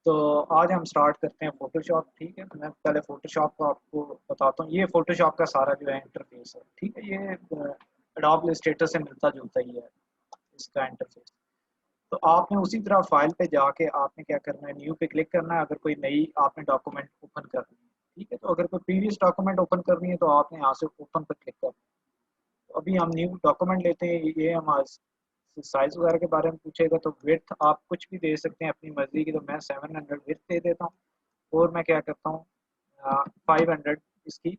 तो आज हम स्टार्ट करते हैं फ़ोटोशॉप। ठीक है, मैं पहले फ़ोटोशॉप को आपको बताता हूँ। ये फ़ोटोशॉप का सारा जो है इंटरफेस है। ठीक है, ये एडोब इलस्ट्रेटर से मिलता जुलता ही है इसका इंटरफेस। तो आपने उसी तरह फाइल पे जाके आपने क्या करना है, न्यू पे क्लिक करना है अगर कोई नई आपने डॉक्यूमेंट ओपन करनी है। ठीक है, तो अगर कोई प्रीवियस डॉक्यूमेंट ओपन करनी है तो आपने यहाँ से ओपन पर क्लिक करना है। तो अभी हम न्यू डॉक्यूमेंट लेते हैं। ये हमारा साइज वगैरह के बारे में पूछेगा तो विड्थ आप कुछ भी दे सकते हैं अपनी मर्जी की। तो मैं 700 विड्थ दे देता हूँ और मैं क्या करता हूँ 500 इसकी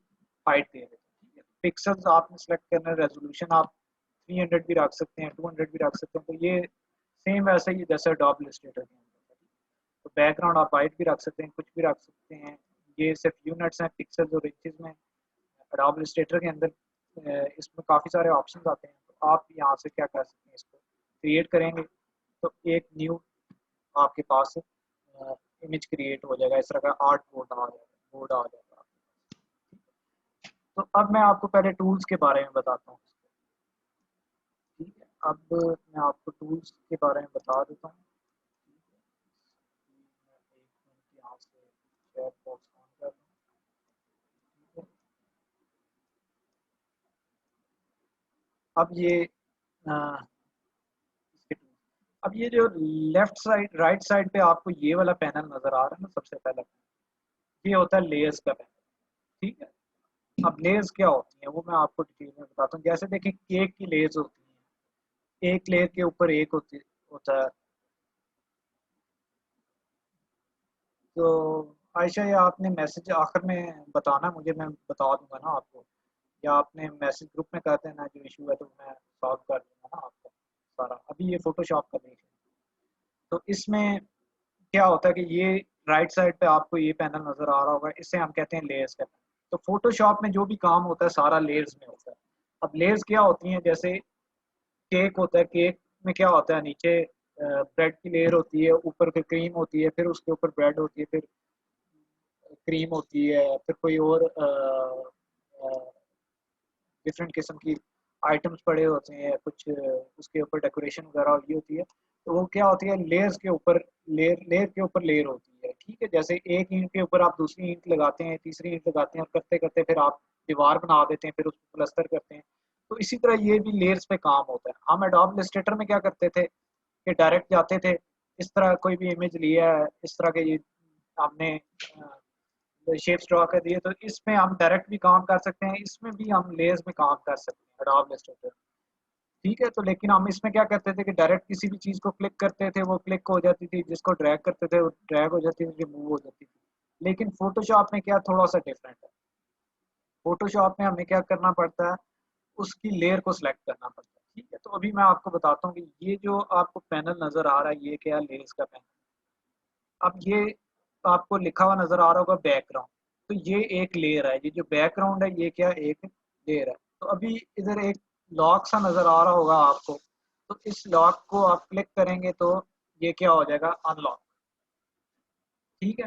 हाइट दे देता हूँ। ठीक है, पिक्सल्स आपने सेलेक्ट करना है, रेजोल्यूशन आप 300 भी रख सकते हैं, 200 भी रख सकते हैं। तो ये सेम वैसा ही जैसे एडोब इलस्ट्रेटर के अंदर। तो बैकग्राउंड आप वाइट भी रख सकते हैं, कुछ भी रख सकते हैं। ये सिर्फ यूनिट्स हैं, पिक्सल्स और इंचेस में। एडोब इलस्ट्रेटर के अंदर इसमें काफ़ी सारे ऑप्शंस आते हैं। तो आप यहाँ से क्या कर सकते हैं, इसको क्रिएट करेंगे तो एक न्यू आपके पास इमेज क्रिएट हो जाएगा। इस तरह का आर्ट बोर्ड आ जाएगा। तो अब मैं आपको पहले टूल्स के बारे में बताता हूँ। ठीक है, अब मैं आपको टूल्स के बारे में बता देता हूँ। यहाँ से चैट बॉक्स ऑन कर दूँ। ठीक है, अब ये अब ये जो लेफ्ट साइड राइट साइड पे आपको ये वाला पैनल नजर आ रहा है ना, सबसे पहला ये होता है लेयर्स का पैनल। ठीक है, अब लेयर्स क्या होती हैं वो मैं आपको डिटेल में बताता हूँ। जैसे देखिए केक की लेयर्स होती हैं, एक लेयर के ऊपर एक होता है। तो आयशा, ये आपने मैसेज आखिर में बताना मुझे, मैं बता दूंगा ना आपको, या आपने मैसेज ग्रुप में कर देना जो इशू है तो मैं सॉल्व कर दूंगा ना आपका सारा। अभी ये फोटोशॉप का देख लें। तो इसमें क्या होता है कि ये राइट साइड पे आपको ये पैनल नजर आ रहा होगा, इसे हम कहते हैं लेयर्स का पैनल। तो फोटोशॉप में जो भी काम होता है सारा लेयर्स में होता है। अब लेयर्स क्या होती हैं, जैसे केक होता है, केक में क्या होता है, नीचे ब्रेड की लेयर होती है, ऊपर फिर क्रीम होती है, फिर उसके ऊपर ब्रेड होती है, फिर क्रीम होती है, फिर कोई और डिफरेंट किस्म की आइटम्स पड़े होते हैं, कुछ उसके ऊपर डेकोरेशन वगैरह हुई होती है। तो वो क्या होती है, लेयर्स के ऊपर लेयर, लेयर के ऊपर लेयर होती है। ठीक है, जैसे एक ईंट के ऊपर आप दूसरी ईंट लगाते हैं, तीसरी ईंट लगाते हैं, और करते करते फिर आप दीवार बना देते हैं, फिर उसको प्लस्तर करते हैं। तो इसी तरह ये भी लेयर्स पे काम होता है। हम एडोब इलस्ट्रेटर में क्या करते थे कि डायरेक्ट जाते थे, इस तरह कोई भी इमेज लिया है, इस तरह के ये हमने शेप्स ड्रॉ कर दिए, तो इसमें हम डायरेक्ट भी काम कर सकते हैं, इसमें भी हम लेयर्स में काम कर सकते हैं एडोब इलस्ट्रेटर। ठीक है, तो लेकिन हम इसमें क्या करते थे कि डायरेक्ट किसी भी चीज़ को क्लिक करते थे, वो क्लिक हो जाती थी, जिसको ड्रैग करते थे वो ड्रैग हो जाती थी, रिमूव हो जाती थी। लेकिन फोटोशॉप में क्या थोड़ा सा डिफरेंट है। फोटोशॉप में हमें क्या करना पड़ता है, उसकी लेयर को सिलेक्ट करना पड़ता है। ठीक है, तो अभी मैं आपको बताता हूँ कि ये जो आपको पैनल नज़र आ रहा है ये क्या है, लेयर्स का पैनल। अब ये आपको लिखा हुआ नज़र आ रहा होगा बैकग्राउंड। तो ये एक लेयर है, ये जो बैकग्राउंड है ये क्या एक लेयर है। तो अभी इधर एक लॉक सा नज़र आ रहा होगा आपको, तो इस लॉक को आप क्लिक करेंगे तो ये क्या हो जाएगा, अनलॉक। ठीक है,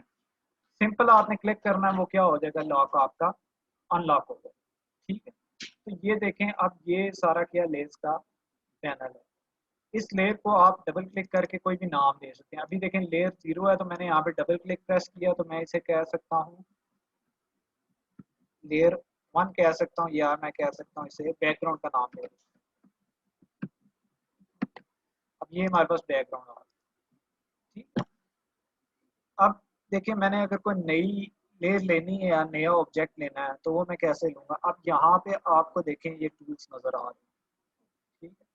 सिंपल आपने क्लिक करना है, वो क्या हो जाएगा, लॉक आपका अनलॉक हो जाएगा। ठीक है, तो ये देखें, अब ये सारा क्या लेयर्स का पैनल है। इस लेयर को आप डबल क्लिक करके कोई भी नाम दे सकते हैं। अभी देखें लेयर 0 है, तो मैंने यहाँ पे डबल क्लिक प्रेस किया, तो मैं इसे कह सकता हूँ लेयर 1 कह सकता हूँ, या मैं कह सकता हूँ इसे बैकग्राउंड का नाम दे। अब ये हमारे पास बैकग्राउंड आ गया। ठीक है, अब देखिए मैंने अगर कोई नई लेयर लेनी है या नया ऑब्जेक्ट लेना है तो वो मैं कैसे लूँगा। अब यहाँ पे आपको देखें ये टूल्स नज़र आ रहे हैं। ठीक है,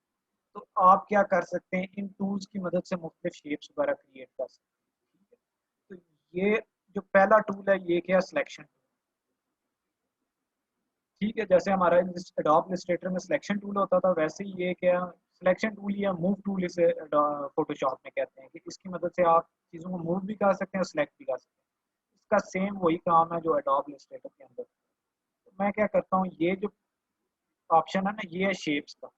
तो आप क्या कर सकते हैं, इन टूल्स की मदद से मुख्तलिफ शेप्स वगैरह क्रिएट कर सकते हैं। ठीक है, तो ये जो पहला टूल है ये क्या, सिलेक्शन। ठीक है, जैसे हमारा एडोब इलस्ट्रेटर में सिलेक्शन टूल होता था, वैसे ही ये क्या सिलेक्शन टूल या मूव टूल इसे फोटोशॉप में कहते हैं, कि इसकी मदद से आप चीज़ों को मूव भी कर सकते हैं और सिलेक्ट भी कर सकते हैं। इसका सेम वही काम है जो एडोब इलस्ट्रेटर के अंदर। तो मैं क्या करता हूँ, ये जो ऑप्शन है ना ये है शेप्स का।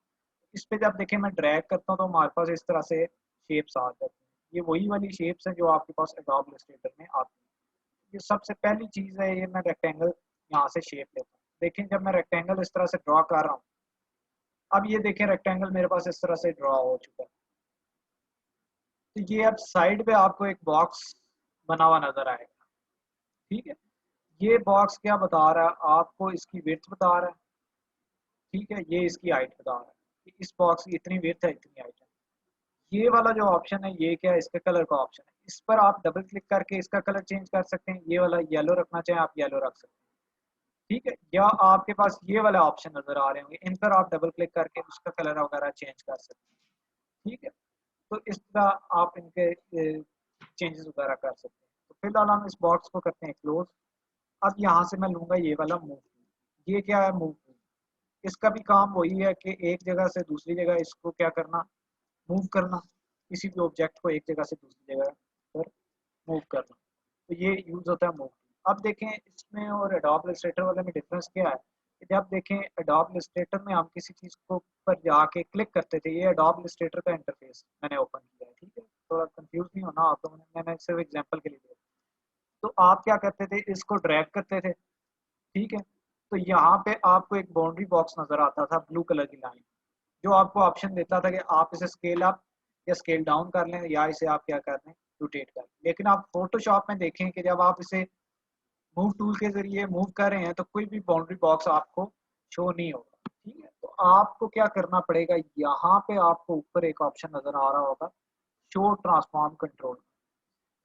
इस पे जब देखें मैं ड्रैग करता हूँ तो हमारे पास इस तरह से शेप्स आ जाती हैं। ये वही वाली शेप्स हैं जो आपके पास एडोब इलस्ट्रेटर में आती हैं। ये सबसे पहली चीज़ है, ये मैं रेक्टेंगल यहाँ से शेप लेता हूँ। देखें जब मैं रेक्टेंगल इस तरह से ड्रॉ कर रहा हूँ, अब ये देखें रेक्टेंगल मेरे पास इस तरह से ड्रॉ हो चुका है। तो ये अब साइड पे आपको एक बॉक्स बना हुआ नजर आएगा। ठीक है, ये बॉक्स क्या बता रहा है आपको, इसकी विड्थ बता रहा है। ठीक है, ये इसकी हाइट बता रहा है कि इस बॉक्स की इतनी विड्थ है, इतनी हाइट है। ये वाला जो ऑप्शन है ये क्या है, इसका कलर का ऑप्शन है। इस पर आप डबल क्लिक करके इसका कलर चेंज कर सकते हैं। ये वाला येलो रखना चाहें आप येलो रख सकते हैं। ठीक है, या आपके पास ये वाला ऑप्शन नजर आ रहे होंगे, इन पर आप डबल क्लिक करके उसका कलर वगैरह चेंज कर सकते हैं। ठीक है, तो इस तरह आप इनके चेंजेस वगैरह कर सकते हैं। तो फिलहाल हम इस बॉक्स को करते हैं क्लोज। अब यहाँ से मैं लूंगा ये वाला मूव। ये क्या है, मूव। इसका भी काम वही है कि एक जगह से दूसरी जगह इसको क्या करना, मूव करना। किसी भी ऑब्जेक्ट को एक जगह से दूसरी जगह पर मूव करना, तो ये यूज होता है मूव। अब देखें इसमें और एडोब इलस्ट्रेटर वाले में डिफरेंस क्या है कि जब देखें एडोब इलस्ट्रेटर में हम किसी चीज को पर जाके क्लिक करते थे। ये एडोब इलस्ट्रेटर का इंटरफेस मैंने ओपन किया है। ठीक है, थोड़ा कंफ्यूज नहीं होना आप लोगों ने, मैंने सिर्फ एग्जांपल के लिए दिया। तो आप क्या करते थे, इसको ड्रैग करते थे। ठीक है, तो यहाँ पे आपको एक बाउंड्री बॉक्स नजर आता था, ब्लू कलर की लाइन, जो आपको ऑप्शन देता था कि आप इसे स्केल अप या स्केल डाउन कर लें, या इसे आप क्या कर लें, रोटेट कर लें। लेकिन आप फोटोशॉप में देखें कि जब आप इसे मूव टूल के जरिए मूव कर रहे हैं तो कोई भी बाउंड्री बॉक्स आपको शो नहीं होगा। ठीक है, तो आपको क्या करना पड़ेगा, यहाँ पे आपको ऊपर एक ऑप्शन नजर आ रहा होगा, शो ट्रांसफॉर्म कंट्रोल।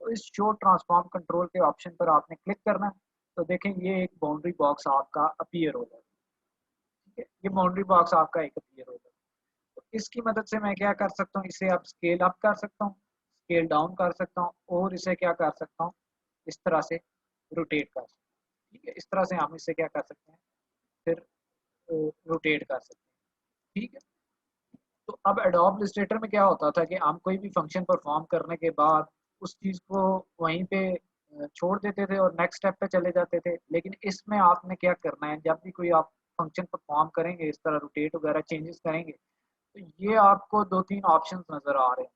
तो इस शो ट्रांसफॉर्म कंट्रोल के ऑप्शन पर आपने क्लिक करना है। तो देखें ये एक बाउंड्री बॉक्स आपका अपीयर होगा। ठीक है, ये बाउंड्री बॉक्स आपका एक अपीयर होगा। तो इसकी मदद से मैं क्या कर सकता हूँ, इसे अब स्केल अप कर सकता हूँ, स्केल डाउन कर सकता हूँ, और इसे क्या कर सकता हूँ, इस तरह से रोटेट कर सकता हूँ। ठीक है, इस तरह से हम इसे क्या कर सकते हैं, फिर रोटेट कर सकते हैं। ठीक है, तो अब एडोब इलस्ट्रेटर में क्या होता था कि हम कोई भी फंक्शन परफॉर्म करने के बाद उस चीज़ को वहीं पे छोड़ देते थे और नेक्स्ट स्टेप पे चले जाते थे। लेकिन इसमें आपने क्या करना है, जब भी कोई आप फंक्शन परफॉर्म करेंगे, इस तरह रोटेट वगैरह चेंजेस करेंगे, तो ये आपको दो तीन ऑप्शन नजर आ रहे हैं।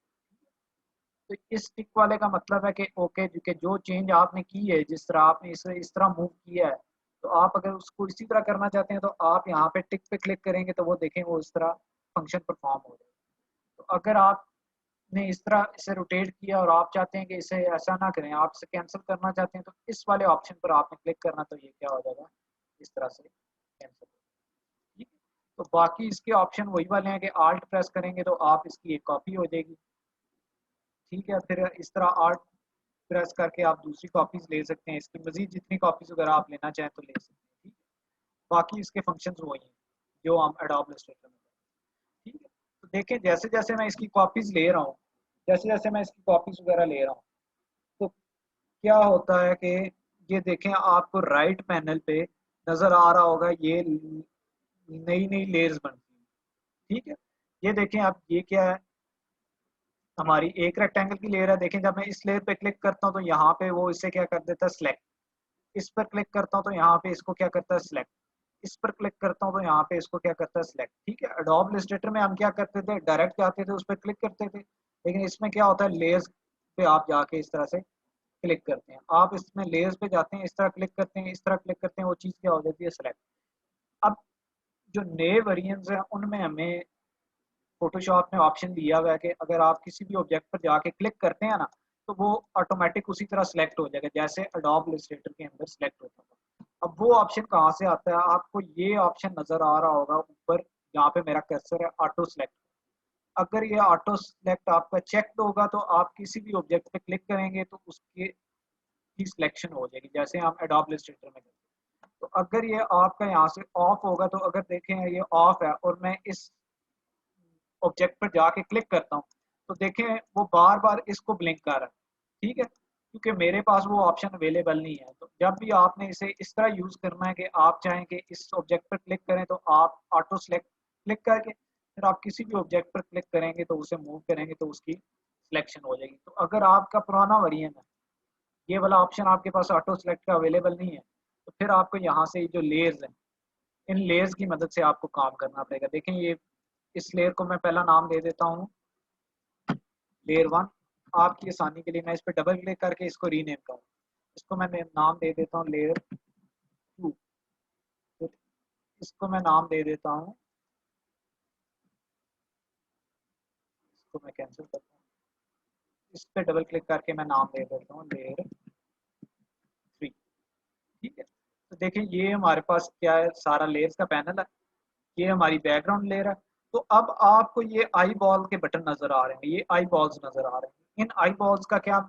तो इस टिक वाले का मतलब है कि ओके, कि जो चेंज आपने की है, जिस तरह आपने इसे इस तरह मूव किया है, तो आप अगर उसको इसी तरह करना चाहते हैं तो आप यहाँ पे टिक पे क्लिक करेंगे तो वो देखें वो इस तरह फंक्शन परफॉर्म हो जाए। तो अगर आपने इस तरह इसे रोटेट किया और आप चाहते हैं कि इसे ऐसा ना करें, आप इसे कैंसिल करना चाहते हैं, तो इस वाले ऑप्शन पर आपने क्लिक करना, तो ये क्या हो जाएगा, इस तरह से कैंसिल। ठीक है, तो बाकी इसके ऑप्शन वही वाले हैं कि आल्ट प्रेस करेंगे तो आप इसकी एक कॉपी हो जाएगी। ठीक है, फिर इस तरह आल्ट प्रेस करके आप दूसरी कॉपीज ले सकते हैं, इसकी मजीद जितनी कॉपीज वगैरह आप लेना चाहें तो ले सकते हैं। ठीक है, बाकी इसके फंक्शंस वही हैं जो हम एडोब इलस्ट्रेटर में करते हैं। ठीक है, तो देखें जैसे जैसे मैं इसकी कॉपीज ले रहा हूँ, जैसे जैसे मैं इसकी कॉपीज वगैरह ले रहा हूँ, तो क्या होता है कि ये देखें आपको राइट पैनल पे नजर आ रहा होगा, ये नई नई लेयर्स बनती हैं। ठीक है, ये देखें अब ये क्या है, हमारी एक रेक्टेंगल की लेयर है। देखें जब मैं इस लेयर पे क्लिक करता हूँ तो यहाँ पे वो इसे क्या कर देता है, सिलेक्ट। इस पर क्लिक करता हूँ तो यहाँ पे इसको क्या करता है, सिलेक्ट। इस पर क्लिक करता हूँ तो यहाँ पे इसको क्या करता है, सिलेक्ट। ठीक है, एडोब इलस्ट्रेटर में हम क्या करते थे, डायरेक्ट जाते थे उस पर क्लिक करते थे। लेकिन इसमें क्या होता है, लेयर्स पे आप जाके इस तरह से क्लिक करते हैं। आप इसमें लेयर्स पे जाते हैं, इस तरह क्लिक करते हैं, इस तरह क्लिक करते हैं, वो चीज़ क्या हो जाती है, सिलेक्ट। अब जो नए वेरिएंट्स हैं उनमें हमें फोटोशॉप ने ऑप्शन दिया हुआ है कि अगर आप किसी भी ऑब्जेक्ट पर जाके क्लिक करते हैं ना, तो वो ऑटोमेटिक उसी तरह सेलेक्ट हो जाएगा जैसे एडोब इलस्ट्रेटर के अंदर सेलेक्ट होता था। अब वो ऑप्शन कहाँ से आता है, आपको ये ऑप्शन नजर आ रहा होगा ऊपर, यहाँ पे मेरा कर्सर है, ऑटो सेलेक्ट। अगर ये ऑटो सेलेक्ट आपका चेक होगा तो आप किसी भी ऑब्जेक्ट पे क्लिक करेंगे तो उसके की सिलेक्शन हो जाएगी, जैसे हम एडोब इलस्ट्रेटर में करते हैं। तो अगर ये आपका यहाँ से ऑफ होगा, तो अगर देखें ये ऑफ है और मैं इस ऑब्जेक्ट पर जाके क्लिक करता हूँ, तो देखें वो बार बार इसको ब्लिंक कर रहा है। ठीक है, क्योंकि मेरे पास वो ऑप्शन अवेलेबल नहीं है। तो जब भी आपने इसे इस तरह यूज करना है कि आप चाहें कि इस ऑब्जेक्ट पर क्लिक करें, तो आप ऑटो सेलेक्ट क्लिक करके फिर आप किसी भी ऑब्जेक्ट पर क्लिक करेंगे तो उसे मूव करेंगे तो उसकी सिलेक्शन हो जाएगी। तो अगर आपका पुराना वेरिएंट है, ये वाला ऑप्शन आपके पास ऑटो सेलेक्ट का अवेलेबल नहीं है, तो फिर आपको यहाँ से जो लेयर्स हैं, इन लेयर्स की मदद से आपको काम करना पड़ेगा। देखें ये इस लेयर को मैं पहला नाम दे देता हूँ लेयर वन। आपकी आसानी के लिए मैं इस पर डबल क्लिक करके इसको रीनेम करूँ। इसको मैं नाम दे देता हूँ लेयर टू। फिर इसको मैं नाम दे देता हूँ, इसको मैं कैंसिल करता हूँ, इस पर डबल क्लिक करके मैं नाम दे देता हूँ लेयर देखें ये हमारे पास क्या है, सारा लेयर्स का पैनल है, ये हमारी बैकग्राउंड लेयर है। तो अब आपको ये आई बॉल के बटन नजर आ रहे हैं, ये आई बॉल्स नजर आ रहे हैं। इन आई बॉल्स का क्या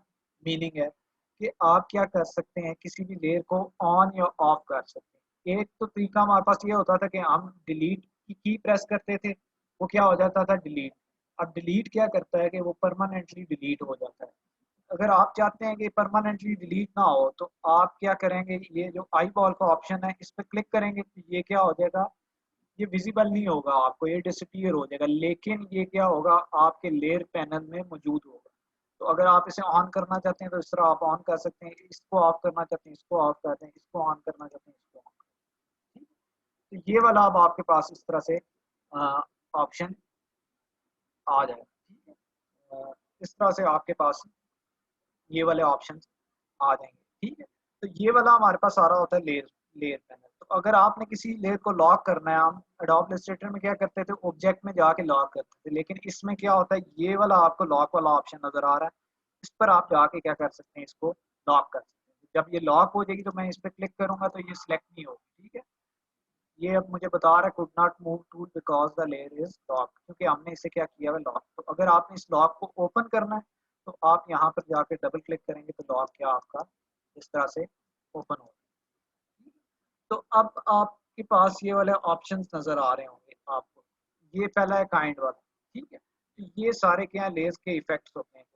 मीनिंग है कि आप क्या कर सकते हैं, किसी भी लेयर को ऑन या ऑफ कर सकते हैं। एक तो तरीका हमारे पास ये होता था कि हम डिलीट की प्रेस करते थे, वो क्या हो जाता था, डिलीट। अब डिलीट क्या करता है कि वो परमानेंटली डिलीट हो जाता है। अगर आप चाहते हैं कि परमानेंटली डिलीट ना हो तो आप क्या करेंगे, ये जो आई बॉल का ऑप्शन है इस पर क्लिक करेंगे तो ये क्या हो जाएगा, ये विजिबल नहीं होगा आपको, ये डिसअपीयर हो जाएगा, लेकिन ये क्या होगा, आपके लेयर पैनल में मौजूद होगा। तो अगर आप इसे ऑन करना चाहते हैं तो इस तरह आप ऑन कर सकते हैं, इसको ऑफ करना चाहते हैं इसको ऑफ करते हैं, इसको ऑन करना चाहते हैं इसको ऑन करते हैं। तो ये वाला अब आपके पास इस तरह से ऑप्शन आ जाएगा। ठीक है, इस तरह से आपके पास ये वाले ऑप्शन आ जाएंगे। ठीक है, तो ये वाला हमारे पास सारा होता है लेयर लेयर पैनल। तो अगर आपने किसी लेयर को लॉक करना है, हम एडोब इलस्ट्रेटर में क्या करते थे, ऑब्जेक्ट में जाके लॉक करते थे, लेकिन इसमें क्या होता है, ये वाला आपको लॉक वाला ऑप्शन नजर आ रहा है, इस पर आप जाके क्या कर सकते हैं, इसको लॉक कर सकते हैं। जब ये लॉक हो जाएगी तो मैं इस पर क्लिक करूंगा तो ये सिलेक्ट नहीं होगी। ठीक है, ये अब मुझे बता रहा है could not move tool because the layer is lock, क्योंकि हमने इसे क्या किया है, लॉक। तो अगर आपने इस लॉक को ओपन करना है तो आप यहाँ पर जाके डबल क्लिक करेंगे तो लॉक क्या आपका इस तरह से ओपन होगा। तो अब आपके पास ये वाले ऑप्शंस नजर आ रहे होंगे आपको। ये पहला है काइंड वाला। ठीक है, तो ये सारे क्या है, लेयर्स के इफेक्ट्स होते हैं।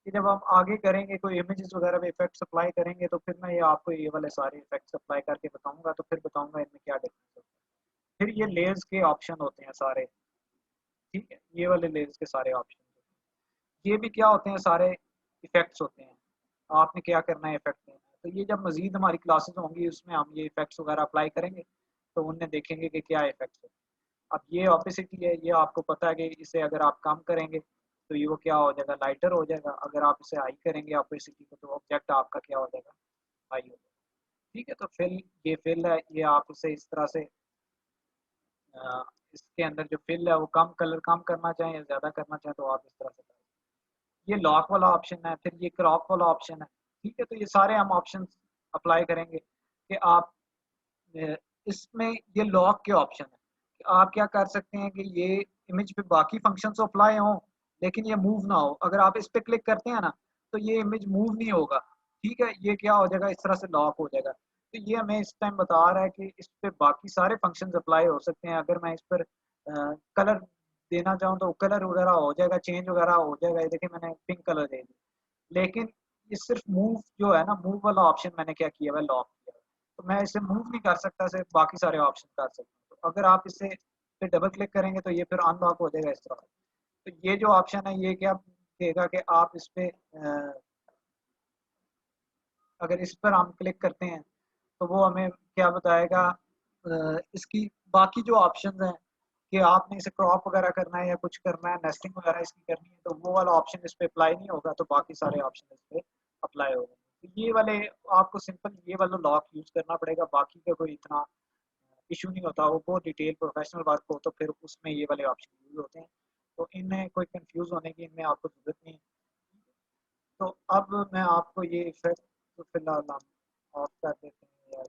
कि जब हम आगे करेंगे कोई इमेजेस वगैरह पे इफेक्ट्स अप्लाई करेंगे तो फिर मैं ये आपको ये वाले सारे इफेक्ट्स अप्लाई करके बताऊंगा, तो फिर बताऊंगा इनमें क्या डिफरेंस होता है। फिर ये लेयर्स के ऑप्शन होते हैं सारे। ठीक है, ये वाले लेयर्स के सारे ऑप्शन, ये भी क्या होते हैं, सारे इफेक्ट्स होते हैं। आपने क्या करना है, इफेक्ट देना है। तो ये जब मजीद हमारी क्लासेस होंगी उसमें हम ये इफेक्ट्स वगैरह अप्लाई करेंगे तो उनमें देखेंगे कि क्या इफेक्ट्स होते हैं। अब ये ऑपेसिटी है, ये आपको पता है कि इसे अगर आप कम करेंगे तो ये वो क्या हो जाएगा, लाइटर हो जाएगा। अगर आप इसे हाई करेंगे ऑपेसिटी को तो ऑब्जेक्ट आपका क्या हो जाएगा, हाई हो जाएगा। ठीक है, तो फिल, ये फिल है, ये आप इसे इस तरह से इसके अंदर जो फिल है वो कम कलर कम करना चाहें या ज़्यादा करना चाहें तो आप इस तरह से करें। ये लॉक वाला ऑप्शन है, फिर ये क्रॉप वाला ऑप्शन है। ठीक है, तो ये सारे हम ऑप्शन अप्लाई करेंगे कि आप अ, इसमें ये लॉक के ऑप्शन है कि आप क्या कर सकते हैं कि ये इमेज पे बाकी फंक्शन तो अप्लाई हों लेकिन ये मूव ना हो। अगर आप इस पे क्लिक करते हैं ना तो ये इमेज मूव नहीं होगा। ठीक है, ये क्या हो जाएगा, इस तरह से लॉक हो जाएगा। तो ये हमें इस टाइम बता रहा है कि इस पे बाकी सारे फंक्शंस अप्लाई हो सकते हैं। अगर मैं इस पर कलर देना चाहूँ तो कलर वगैरह हो जाएगा, चेंज वगैरह हो जाएगा। ये देखिए मैंने पिंक कलर दे दिया, लेकिन ये सिर्फ मूव जो है ना, मूव वाला ऑप्शन मैंने क्या किया हुआ है, लॉक किया हुआ है। तो मैं इसे मूव नहीं कर सकता, सिर्फ बाकी सारे ऑप्शन कर सकता हूँ। तो अगर आप इसे फिर डबल क्लिक करेंगे तो ये फिर अनलॉक हो जाएगा इस तरह। तो ये जो ऑप्शन है ये क्या देगा कि आप इस पे अगर इस पर हम क्लिक करते हैं तो वो हमें क्या बताएगा, इसकी बाकी जो ऑप्शन हैं कि आपने इसे क्रॉप वगैरह करना है या कुछ करना है, नेस्टिंग वगैरह इसकी करनी है, तो वो वाला ऑप्शन इस पे अप्लाई नहीं होगा, तो बाकी सारे ऑप्शन इस पे अप्लाई होगा। तो ये वाले आपको सिंपल ये वाला लॉक यूज करना पड़ेगा, बाकी का कोई इतना इशू नहीं होता। वो बहुत डिटेल प्रोफेशनल वर्क हो तो फिर उसमें ये वाले ऑप्शन यूज होते हैं। तो इनमें कोई कंफ्यूज होने की इनमें आपको जरूरत नहीं है। तो अब मैं आपको ये इफेक्ट तो फिलहाल हम ऑफ कर देते हैं यार।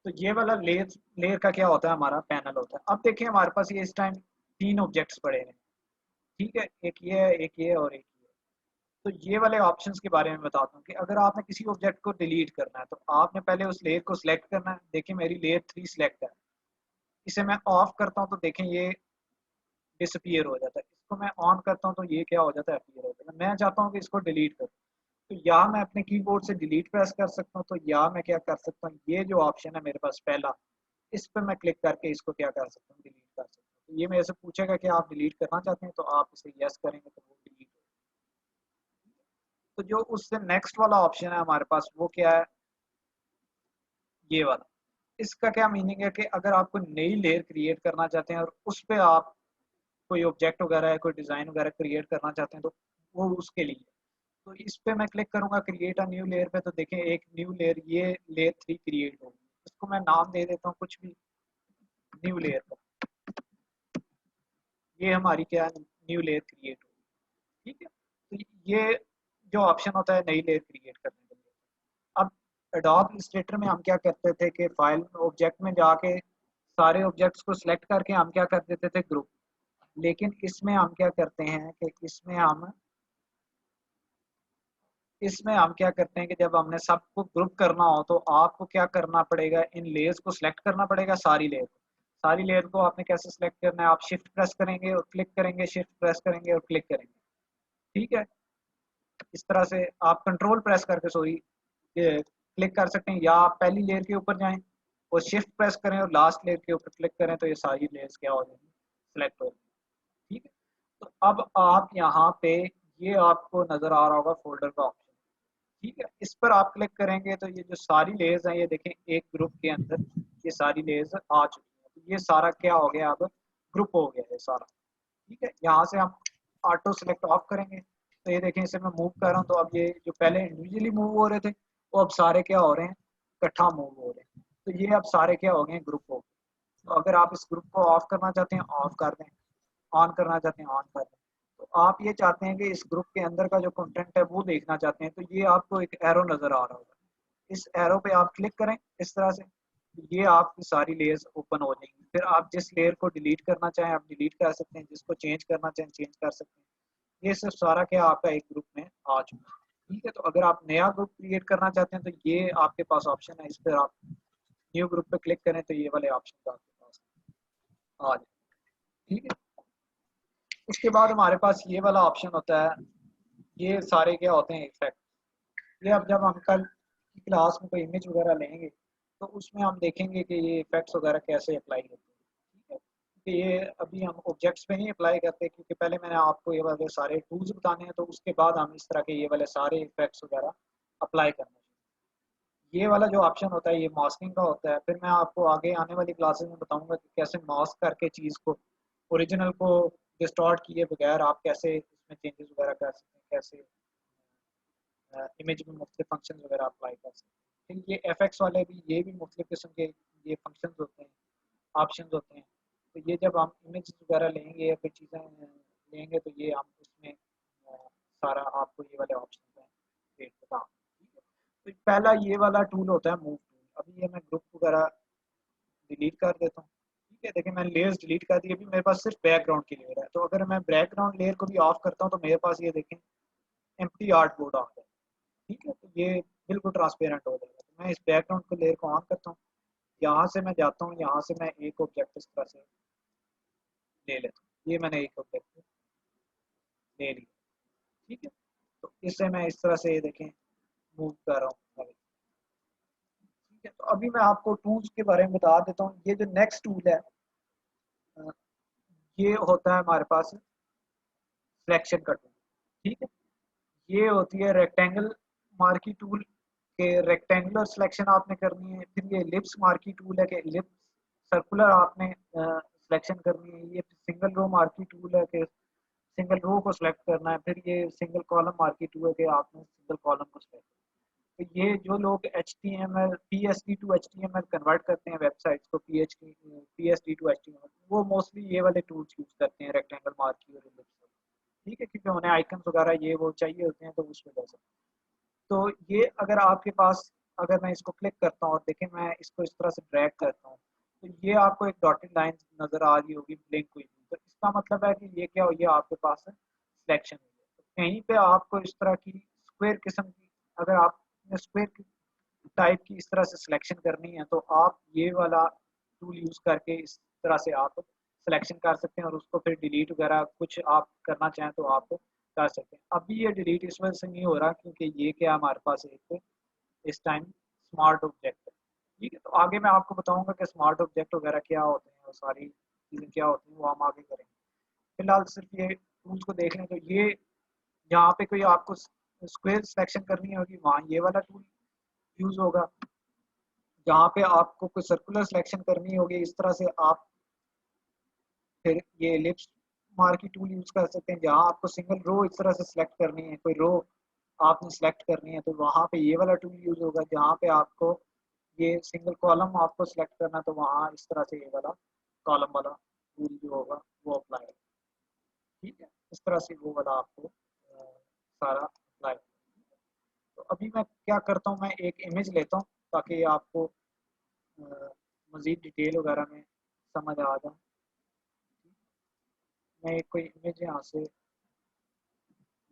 तो ये वाला लेयर लेयर का क्या होता है, हमारा पैनल होता है। अब देखिए हमारे पास ये इस टाइम तीन ऑब्जेक्ट्स पड़े हैं। ठीक है, एक ये है, एक ये और एक ये। तो ये वाले ऑप्शंस के बारे में बताता हूँ कि अगर आपने किसी ऑब्जेक्ट को डिलीट करना है तो आपने पहले उस लेयर को सिलेक्ट करना है। देखिए मेरी लेयर 3 सिलेक्ट है, इसे मैं ऑफ करता हूँ तो देखें ये डिसअपियर हो जाता है। इसको मैं ऑन करता हूँ तो ये क्या हो जाता है, अपीयर हो जाता है। मैं चाहता हूँ कि इसको डिलीट करूँ तो या मैं अपने कीबोर्ड से डिलीट प्रेस कर सकता हूँ, तो या मैं क्या कर सकता हूँ, ये जो ऑप्शन है मेरे पास पहला, इस पर मैं क्लिक करके इसको क्या कर सकता हूँ, डिलीट कर सकता हूँ। तो ये मेरे से पूछेगा कि आप डिलीट करना चाहते हैं तो आप इसे यस करेंगे तो वो डिलीट हो। तो जो उससे नेक्स्ट वाला ऑप्शन है हमारे पास वो क्या है, ये वाला। इसका क्या मीनिंग है कि अगर आप कोई नई लेयर क्रिएट करना चाहते हैं और उस पर आप कोई ऑब्जेक्ट वगैरह है, कोई डिजाइन वगैरह क्रिएट करना चाहते हैं तो वो उसके लिए। तो इस पे मैं क्लिक करूंगा क्रिएट अ न्यू लेयर पे, तो देखें एक न्यू लेयर, ये लेयर 3 क्रिएट होगी। इसको मैं नाम दे देता हूँ कुछ भी, न्यू लेयर का। ये हमारी क्या न्यू लेयर क्रिएट होगी। ठीक है, तो ये जो ऑप्शन होता है नई लेयर क्रिएट करने के लिए। एडोब इलस्ट्रेटर में हम क्या करते थे कि फाइल ऑब्जेक्ट में जाके सारे ऑब्जेक्ट्स को सिलेक्ट करके हम क्या कर देते थे ग्रुप। लेकिन इसमें हम क्या करते हैं कि इसमें हम क्या करते हैं कि जब हमने सबको ग्रुप करना हो तो आपको क्या करना पड़ेगा, इन लेयर्स को सिलेक्ट करना पड़ेगा, सारी लेयर को आपने कैसे सिलेक्ट करना है, आप शिफ्ट प्रेस करेंगे और क्लिक करेंगे, शिफ्ट प्रेस करेंगे और क्लिक करेंगे। ठीक है, इस तरह से आप कंट्रोल प्रेस करके सॉरी क्लिक कर सकते हैं, या आप पहली लेयर के ऊपर जाएं और शिफ्ट प्रेस करें और लास्ट लेयर के ऊपर क्लिक करें तो ये सारी लेयर्स क्या हो जाएंगी, सिलेक्ट हो जाएंगी। ठीक है, तो अब आप यहाँ पे ये आपको नजर आ रहा होगा फोल्डर का ऑप्शन। ठीक है, इस पर आप क्लिक करेंगे तो ये जो सारी लेयर्स हैं ये देखें एक ग्रुप के अंदर ये सारी लेयर्स आ चुकी हैं। तो ये सारा क्या हो गया, अब ग्रुप हो गया है सारा। ठीक है, यहाँ से हम ऑटो सेलेक्ट ऑफ करेंगे तो ये देखें इसे मैं मूव कर रहा हूँ तो अब ये जो पहले इंडिविजुअली मूव हो रहे थे वो अब सारे क्या हो रहे हैं, इकट्ठा मूव हो रहे हैं। तो ये अब सारे क्या हो गए, ग्रुप हो गए। तो अगर आप इस ग्रुप को ऑफ करना चाहते हैं ऑफ कर दें, ऑन करना चाहते हैं ऑन कर दें। तो आप ये चाहते हैं कि इस ग्रुप के अंदर का जो कंटेंट है वो देखना चाहते हैं तो ये आपको एक एरो नजर आ रहा होगा, इस एरो पे आप क्लिक करें इस तरह से, ये आपकी सारी लेयर्स ओपन हो जाएंगी। फिर आप जिस लेयर को डिलीट करना चाहें आप डिलीट कर सकते हैं, जिसको चेंज करना चाहें चेंज कर सकते हैं। ये सब सारा क्या आपका एक ग्रुप में आ चुका है। ठीक है, तो अगर आप नया ग्रुप क्रिएट करना चाहते हैं तो ये आपके पास ऑप्शन है, इस पर आप न्यू ग्रुप पे क्लिक करें तो ये वाले ऑप्शन आपके पास आ जाए। ठीक है, उसके बाद हमारे पास ये वाला ऑप्शन होता है, ये सारे क्या होते हैं इफेक्ट। ये अब जब हम कल की क्लास में कोई इमेज वगैरह लेंगे तो उसमें हम देखेंगे कि ये इफेक्ट्स वगैरह कैसे अप्लाई होते हैं। ठीक है, क्योंकि ये अभी हम ऑब्जेक्ट्स पे नहीं अप्लाई करते, क्योंकि पहले मैंने आपको ये वाले सारे टूल्स बताने हैं तो उसके बाद हम इस तरह के ये वाले सारे इफेक्ट्स वगैरह अप्लाई करना चाहिए। ये वाला जो ऑप्शन होता है ये मास्किंग का होता है। फिर मैं आपको आगे आने वाली क्लासेस में बताऊंगा कि कैसे मास्क करके चीज़ को, ओरिजिनल को डिस्टॉर्ट किए बगैर आप कैसे इसमें चेंजेस वगैरह कर सकते हैं, कैसे इमेज में मुख्तलिफ फंक्शन वगैरह अप्लाई कर सकते हैं। फिर ये एफ वाले भी, ये भी मुख्तलिफ किस्म के ये फंक्शन होते हैं, ऑप्शन होते हैं। तो ये जब हम इमेज वगैरह लेंगे या फिर चीज़ें लेंगे तो ये हम उसमें सारा आपको ये वाले ऑप्शन हैं रेट बता। ठीक है, तो पहला ये वाला टूल होता है मूव टूल। अभी ये मैं ग्रुप वगैरह डिलीट कर देता हूँ। ठीक है, देखिए मैंने लेयर्स डिलीट कर दी, अभी मेरे पास सिर्फ बैकग्राउंड की लेयर है। तो अगर मैं बैकग्राउंड लेयर को भी ऑफ करता हूँ तो मेरे पास ये देखें एम्प्टी आर्ट बोर्ड आ गया। ठीक है, तो ये बिल्कुल ट्रांसपेरेंट हो जाएगा। तो मैं इस बैकग्राउंड को लेयर को ऑन करता हूँ, यहाँ से मैं जाता हूँ, यहाँ से मैं एक ऑब्जेक्ट इस तरह से ले लेता हूँ, ये मैंने एक ऑब्जेक्ट ले लिया। ठीक है, तो इससे मैं इस तरह से ये देखें मूव कर रहा हूँ। ठीक है, तो अभी मैं आपको टूल्स के बारे में बता देता हूँ। ये जो नेक्स्ट टूल है ये होता है हमारे पास सिलेक्शन का टूल। ठीक है, ये होती है रेक्टेंगल मार्की टूल के, रेक्टेंगुलर सिलेक्शन आपने करनी है। फिर ये लिप्स मार्की टूल है कि लिप्स सर्कुलर आपने सिलेक्शन करनी है। ये सिंगल रो मार्की टूल है कि सिंगल रो को सिलेक्ट करना है। फिर ये सिंगल कॉलम मार्की टूल है कि आपने सिंगल कॉलम को सिलेक्ट। तो ये जो लोग HTML PSD to HTML convert करते हैं वेबसाइट्स को, PSD टू HTML, वो मोस्टली ये वाले टूल्स यूज करते हैं, रेक्टेंगल मार्की और ellipse। ठीक है, क्योंकि उन्हें आइकन्स वगैरह ये वो चाहिए होते हैं तो उस वजह से। तो ये अगर आपके पास, अगर मैं इसको क्लिक करता हूँ और देखें मैं इसको इस तरह से ड्रैग करता हूँ तो ये आपको एक डॉटेड लाइन नजर आ रही होगी ब्लिंक हुई। तो इसका मतलब है कि ये क्या हो, ये आपके पास सिलेक्शन हुई है। तो कहीं पे आपको इस तरह की स्क्वायर किस्म की, अगर आपने स्क्वायर टाइप की इस तरह से सिलेक्शन करनी है तो आप ये वाला टूल यूज करके इस तरह से आप सिलेक्शन कर सकते हैं और उसको फिर डिलीट वगैरह कुछ आप करना चाहें तो आप कर सकते हैं। अभी ये डिलीट इस वजह से नहीं हो रहा क्योंकि ये क्या हमारे पास एक इस टाइम स्मार्ट ऑब्जेक्ट है। ठीक है, तो आगे मैं आपको बताऊंगा कि स्मार्ट ऑब्जेक्ट वगैरह क्या होते हैं और सारी चीज़ें क्या होती हैं वो हम आगे करेंगे। फिलहाल सिर्फ ये टूल्स को देख लें तो ये यहाँ पे कोई आपको स्क्वायर सिलेक्शन करनी होगी वहाँ ये वाला टूल यूज होगा। जहाँ पे आपको कोई सर्कुलर सिलेक्शन करनी होगी इस तरह से आप फिर ये एलिप्स मार्की टूल यूज कर सकते हैं। जहाँ आपको सिंगल रो इस तरह से सिलेक्ट करनी है, कोई रो आपने सिलेक्ट करनी है तो वहाँ पे ये वाला टूल यूज होगा। जहाँ पे आपको ये सिंगल कॉलम आपको सिलेक्ट करना तो वहाँ इस तरह से ये वाला कॉलम वाला टूल जो होगा वो अप्लाई है। ठीक है, इस तरह से वो वाला आपको सारा अप्लाई। तो अभी मैं क्या करता हूँ, मैं एक इमेज लेता हूँ ताकि आपको मज़ीद डिटेल वगैरह में समझ आ जाए। मैं एक कोई इमेज यहाँ से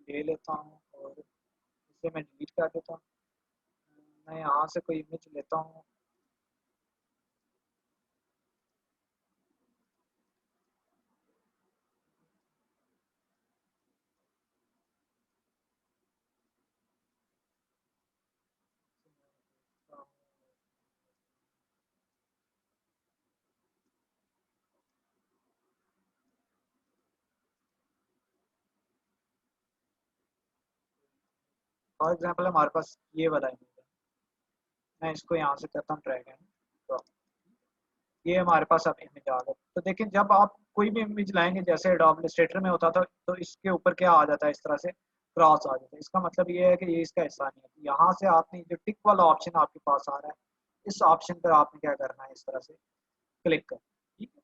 ले लेता हूँ और इसे मैं डिलीट कर देता हूँ। मैं यहाँ से कोई इमेज लेता हूँ। फॉर एग्जाम्पल हमारे पास ये वाला इमेज है, मैं इसको यहाँ से करता हूँ ड्रैग एंड ड्रॉप। ये हमारे पास अब इमेज आ गया। तो देखिए जब आप कोई भी इमेज लाएंगे, जैसे एडोब इलस्ट्रेटर में होता था, तो इसके ऊपर क्या आ जाता है, इस तरह से क्रॉस आ जाता है। इसका मतलब ये है कि ये इसका हिस्सा नहीं है। यहाँ से आपने जो टिक वाला ऑप्शन आपके पास आ रहा है, इस ऑप्शन पर आपने क्या करना है, इस तरह से क्लिक कर, ठीक है।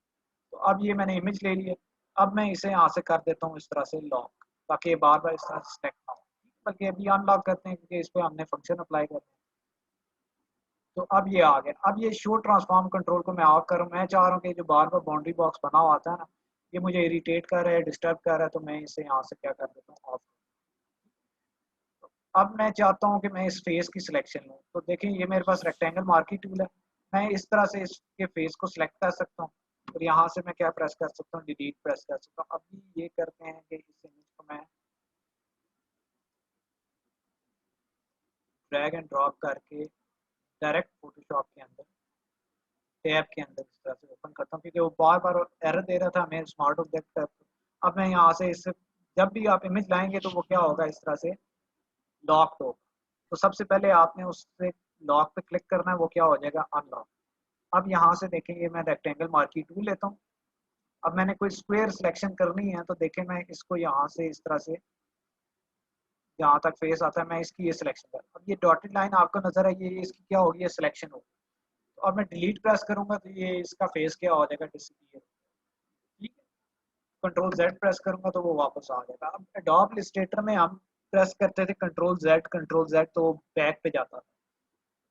तो अब ये मैंने इमेज ले लिया। अब मैं इसे यहाँ से कर देता हूँ इस तरह से लॉक, ताकि ये बार बार इस तरह से सिलेक्ट ना हो। बल्कि अभी अनलॉक करते हैं क्योंकि इस पर हमने फंक्शन अप्लाई करना है। तो अब ये आ गया। अब ये शो ट्रांसफॉर्म कंट्रोल को मैं ऑफ करूँ, मैं चाह रहा हूँ कि जो बार बार बाउंड्री बॉक्स बना हुआ आता है ना, ये मुझे इरिटेट कर रहा है, डिस्टर्ब कर रहा है, तो मैं इसे यहाँ से क्या कर देता हूँ, ऑफ। अब मैं चाहता हूँ कि मैं इस फेस की सिलेक्शन लूँ। तो देखिए ये मेरे पास रेक्टेंगल मार्की टूल है, मैं इस तरह से इसके फेस को सिलेक्ट कर सकता हूँ और यहाँ से मैं क्या प्रेस कर सकता हूँ, डिलीट प्रेस कर सकता हूँ। अभी ये करते हैं कि इस इमेज को मैं ड्रैग एंड ड्रॉप करके डायरेक्ट फोटोशॉप के अंदर टैब के अंदर इस तरह से ओपन करता हूँ, क्योंकि वो बार बार एरर दे रहा था हमें स्मार्ट ऑब्जेक्ट टैब। अब मैं यहाँ से इस, जब भी आप इमेज लाएंगे तो वो क्या होगा, इस तरह से लॉक होगा। तो सबसे पहले आपने उससे लॉक पे क्लिक करना है, वो क्या हो जाएगा, अनलॉक। अब यहाँ से देखेंगे मैं रेक्टेंगल मार्की टूल लेता हूँ। अब मैंने कोई स्क्वायर सिलेक्शन करनी है, तो देखें मैं इसको यहाँ से इस तरह से जहाँ तक फेस आता है, मैं इसकी ये सिलेक्शन कर, अब ये डॉटेड लाइन आपको नजर आई, ये इसकी क्या होगी, ये सिलेक्शन होगी। तो अब मैं डिलीट प्रेस करूंगा तो ये इसका फेस क्या हो जाएगा, डिसअपीयर। ठीक है। कंट्रोल जेड प्रेस करूंगा तो वो वापस आ जाएगा। अब एडोब इलस्ट्रेटर में हम प्रेस करते थे कंट्रोल जेड तो बैक पे जाता था।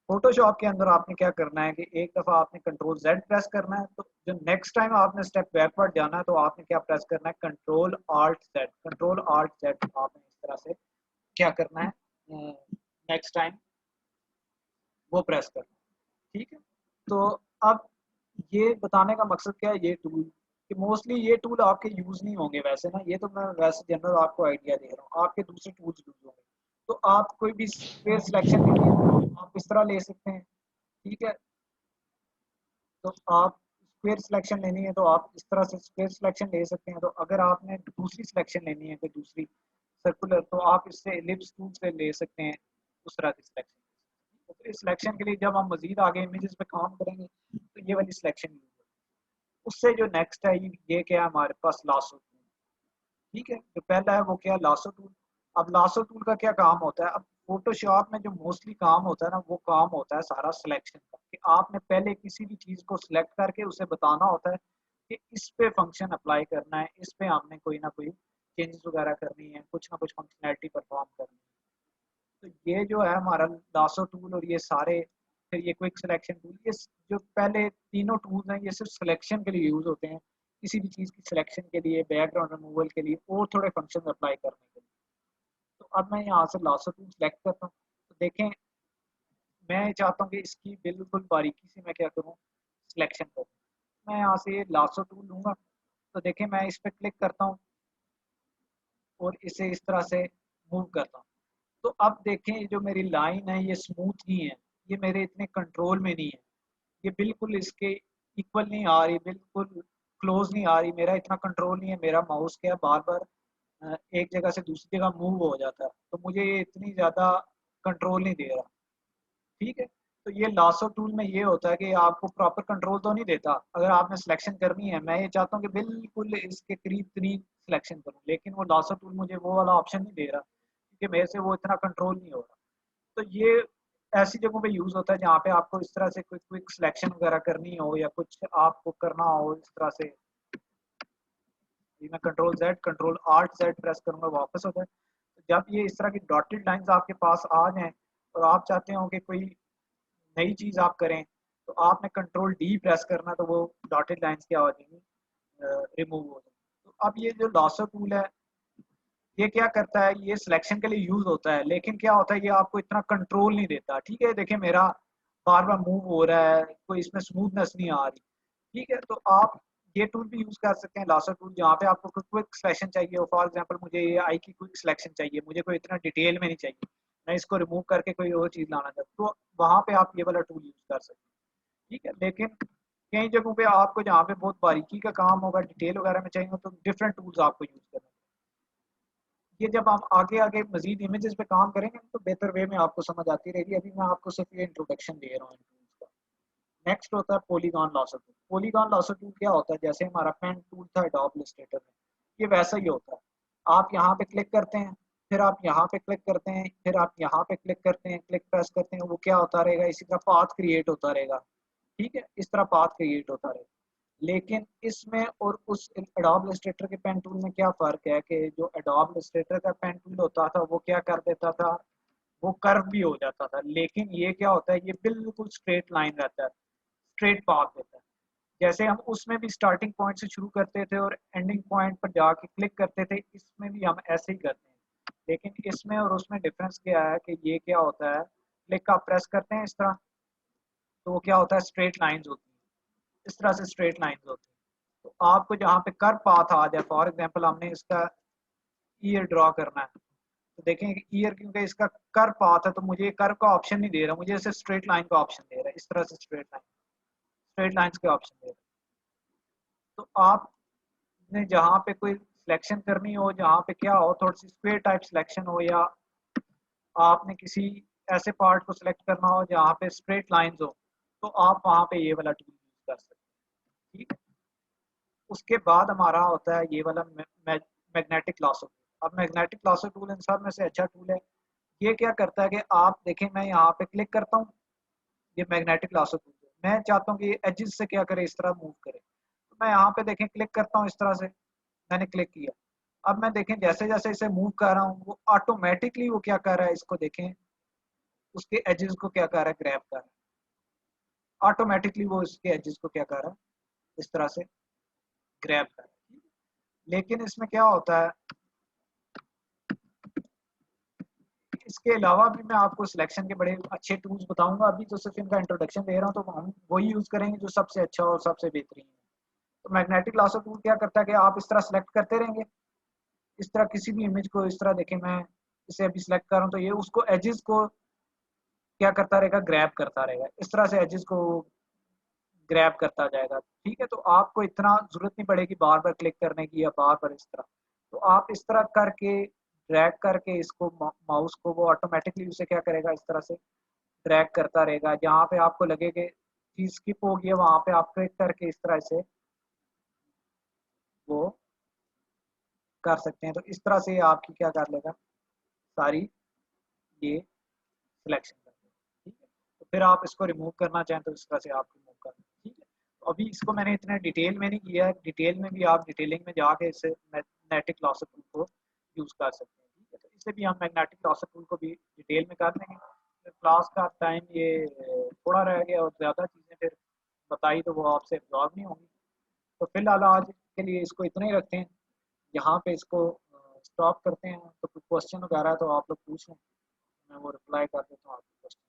फोटोशॉप के अंदर आपने क्या करना है कि एक दफा आपने कंट्रोल जेड प्रेस करना है, तो जो नेक्स्ट टाइम आपने स्टेप बैकवर्ड जाना है तो आपने क्या प्रेस करना है, control alt Z. Control alt Z आपने इस तरह से क्या करना है, नेक्स्ट टाइम वो प्रेस करना है। ठीक है। तो अब ये बताने का मकसद क्या है, ये टूल कि मोस्टली ये टूल आपके यूज नहीं होंगे वैसे ना, ये तो मैं वैसे जनरल आपको आइडिया दे रहा हूँ, आपके दूसरे टूल्स यूज होंगे। तो आप कोई भी स्क्वायर सिलेक्शन लेनी है आप इस तरह ले सकते हैं। ठीक है। तो आप स्क्वायर सिलेक्शन लेनी है तो आप इस तरह से स्क्वायर सिलेक्शन ले सकते हैं। तो अगर आपने दूसरी सिलेक्शन लेनी है कोई दूसरी सर्कुलर, तो आप इससे एलिप्स टूल से ले सकते हैं उस तरह की सिलेक्शन। तो इस सिलेक्शन के लिए जब हम मजीद आगे इमेजेस पे काम करेंगे तो ये वाली सिलेक्शन यूज होगी। उससे जो नेक्स्ट है ये क्या है, हमारे पास लासो टूल। ठीक है। जो पहला है वो क्या है, लासो टूल। अब लासो टूल का क्या काम होता है, अब फोटोशॉप में जो मोस्टली काम होता है ना, वो काम होता है सारा सिलेक्शन का, कि आपने पहले किसी भी चीज को सिलेक्ट करके उसे बताना होता है कि इस पे फंक्शन अप्लाई करना है, इस पे हमने कोई ना कोई चेंजेस वगैरह करनी है, कुछ ना कुछ फंक्शनैलिटी परफॉर्म करनी है। तो ये जो है हमारा लासो टूल और ये सारे, फिर ये क्विक सिलेक्शन टूल, ये जो पहले तीनों टूल्स हैं ये सिर्फ सिलेक्शन के लिए यूज होते हैं, किसी भी चीज़ की सिलेक्शन के लिए, बैकग्राउंड रिमूवल के लिए और थोड़े फंक्शन अप्लाई करने के लिए। तो अब मैं यहाँ से लासो टूल सेलेक्ट करता हूँ। तो देखें मैं चाहता हूँ कि इसकी बिल्कुल बारीकी से मैं क्या करूँ, सिलेक्शन करूँ। मैं यहाँ से लासो टूल लूँगा। तो देखें मैं इस पर क्लिक करता हूँ और इसे इस तरह से मूव करता हूँ। तो अब देखें जो मेरी लाइन है ये स्मूथ नहीं है, ये मेरे इतने कंट्रोल में नहीं है, ये बिल्कुल इसके इक्वल नहीं आ रही, बिल्कुल क्लोज नहीं आ रही, मेरा इतना कंट्रोल नहीं है। मेरा माउस क्या बार बार एक जगह से दूसरी जगह मूव हो जाता है, तो मुझे ये इतनी ज़्यादा कंट्रोल नहीं दे रहा। ठीक है। तो ये लासो टूल में ये होता है कि आपको प्रॉपर कंट्रोल तो नहीं देता। अगर आपने सिलेक्शन करनी है, मैं ये चाहता हूँ कि बिल्कुल इसके करीब करीब सिलेक्शन करूँ, लेकिन वो लासो टूल मुझे वो वाला ऑप्शन नहीं दे रहा क्योंकि मेरे से वो इतना कंट्रोल नहीं हो रहा। तो ये ऐसी जगहों पे यूज होता है जहाँ पे आपको इस तरह से कोई क्विक सिलेक्शन वगैरह करनी हो या कुछ आपको करना हो इस तरह से। मैं control Z control alt Z press करूंगा, वापस होता है। तो जब ये इस तरह की डॉटेड लाइंस आपके पास आ जाएं और आप चाहते हो कि कोई नई चीज़ आप करें, तो आपने कंट्रोल डी प्रेस करना, तो वो डॉटेड लाइंस क्या हो जाएंगी, रिमूव हो जाएंगी। तो अब ये जो लॉसर टूल है, ये क्या करता है, ये सिलेक्शन के लिए यूज होता है, लेकिन क्या होता है, ये आपको इतना कंट्रोल नहीं देता। ठीक है, देखिए मेरा बार बार मूव हो रहा है, कोई इसमें स्मूथनेस नहीं आ रही। ठीक है, तो आप ये टूल भी यूज कर सकते हैं, लासर टूल, जहाँ पे आपको क्विक सिलेक्शन चाहिए हो। फॉर एग्जांपल मुझे ये आई की क्विक सिलेक्शन चाहिए, मुझे कोई इतना डिटेल में नहीं चाहिए, मैं इसको रिमूव करके कोई और चीज लाना चाहता हूँ, तो वहां पे आप ये वाला टूल यूज कर सकते हैं। ठीक है, लेकिन कई जगहों पे आपको जहाँ पे बहुत बारीकी का काम होगा, डिटेल वगैरह में चाहिए, तो डिफरेंट टूल्स आपको यूज करना। ये जब आप आगे आगे मजीद इमेजेस पे काम करेंगे तो बेहतर वे में आपको समझ आती रहेगी। अभी मैं आपको सिर्फ ये इंट्रोडक्शन दे रहा हूँ इन टूल्स का। नेक्स्ट होता है polygon loser tool. Polygon loser tool क्या होता है, जैसे हमारा पेन टूल था एडोब इलस्ट्रेटर में, ये वैसा ही होता है। आप यहाँ पे क्लिक करते हैं, फिर आप यहाँ पे क्लिक करते हैं, फिर आप यहाँ पे क्लिक करते हैं, क्लिक प्रेस करते हैं, वो क्या होता रहेगा, इसी तरह पाथ क्रिएट होता रहेगा। ठीक है, इस तरह पाथ क्रिएट होता रहेगा। लेकिन इसमें और उस एडोब इलस्ट्रेटर के पेन टूल में क्या फ़र्क है कि जो एडोब इलस्ट्रेटर का पेन टूल होता था वो क्या कर देता था, वो कर्व भी हो जाता था, लेकिन ये क्या होता है, ये बिल्कुल स्ट्रेट लाइन रहता है, स्ट्रेट पाथ देता है। जैसे हम उसमें भी स्टार्टिंग पॉइंट से शुरू करते थे और एंडिंग पॉइंट पर जाके क्लिक करते थे, इसमें भी हम ऐसे ही करते हैं। लेकिन इसमें और उसमें डिफरेंस क्या है कि ये क्या होता है, क्लिक आप प्रेस करते हैं इस तरह, तो वो क्या होता है, स्ट्रेट लाइंस होती है, इस तरह से स्ट्रेट लाइंस होती है। तो आपको जहाँ पे कर पाथ आ जाए, फॉर एग्जांपल हमने इसका ईयर ड्रॉ करना है, तो देखें ईयर क्योंकि इसका कर पाथ है, तो मुझे कर का ऑप्शन नहीं दे रहा, मुझे इसे स्ट्रेट लाइन का ऑप्शन दे रहा है, इस तरह से स्ट्रेट लाइंस के ऑप्शन दे रहा है। तो आपने जहाँ पे कोई सिलेक्शन करनी हो, जहाँ पे क्या हो, थोड़ी सी स्क्वेयर टाइप सिलेक्शन हो, या आपने किसी ऐसे पार्ट को सिलेक्ट करना हो जहाँ पे स्ट्रेट लाइंस हो, तो आप वहाँ पे ये वाला टूल यूज कर सकते हैं। ठीक है, उसके बाद हमारा होता है ये वाला मैग्नेटिक लॉसर टूल। अब मैग्नेटिक लॉसर टूल इन सब में से अच्छा टूल है। ये क्या करता है कि आप देखें, मैं यहाँ पे क्लिक करता हूँ, ये मैग्नेटिक लॉसर टूल है, मैं चाहता हूँ कि ये एजेस से क्या करे, इस तरह मूव करे, तो मैं यहाँ पे देखें क्लिक करता हूँ इस तरह से, मैंने क्लिक किया। अब मैं देखें जैसे जैसे इसे मूव कर रहा हूँ, वो ऑटोमेटिकली वो क्या कर रहा है, इसको देखें, उसके एजेस को क्या कर रहा है, ग्रैब कर रहा है, ऑटोमेटिकली वो इसके एजेस को क्या कर रहा है, इस तरह से ग्रैब कर रहा है। लेकिन इसमें क्या होता है, इसके अलावा भी मैं आपको सिलेक्शन के बड़े अच्छे टूल्स बताऊंगा, अभी तो सिर्फ इनका इंट्रोडक्शन दे रहा हूँ, तो हम वही यूज करेंगे जो सबसे अच्छा और सबसे बेहतरीन है। तो मैग्नेटिक लॉसर टूल क्या करता है कि आप इस तरह सेलेक्ट करते रहेंगे, इस तरह किसी भी इमेज को, इस तरह देखें मैं इसे अभी सिलेक्ट कर रहा हूँ, तो ये उसको एजेस को क्या करता रहेगा, ग्रैब करता रहेगा, इस तरह से एजेस को ग्रैब करता जाएगा। ठीक है, तो आपको इतना जरूरत नहीं पड़ेगी बार बार क्लिक करने की या बार बार इस तरह, तो आप इस तरह करके ड्रैग करके इसको माउस को, वो ऑटोमेटिकली उसे क्या करेगा, इस तरह से ड्रैग करता रहेगा। जहाँ पे आपको लगे कि चीज स्किप हो गई है, वहां पे आप क्लिक करके इस तरह से वो कर सकते हैं। तो इस तरह से आपकी क्या कर लेगा, सारी ये सिलेक्शन कर लेगा। ठीक है, तो फिर आप इसको रिमूव करना चाहें तो इस तरह से आप रिमूव कर लें। ठीक है, तो अभी इसको मैंने इतना डिटेल में नहीं किया है, डिटेल में भी आप डिटेलिंग में जाके इसे मैग्नेटिक लॉसर टूल को यूज कर सकते हैं। ठीक है, तो इससे भी हम मैग्नेटिक लॉसर टूल को भी डिटेल में कर लेंगे। फिर क्लास का टाइम ये थोड़ा रह गया, और ज़्यादा चीज़ें फिर बताई तो वो आपसे एब्जॉर्ब नहीं होंगी। तो फिलहाल आज के लिए इसको इतना ही रखते हैं, यहाँ पे इसको स्टॉप करते हैं। तो कुछ क्वेश्चन वगैरह तो आप लोग पूछ लें, मैं वो रिप्लाई कर देता हूँ आपके क्वेश्चन।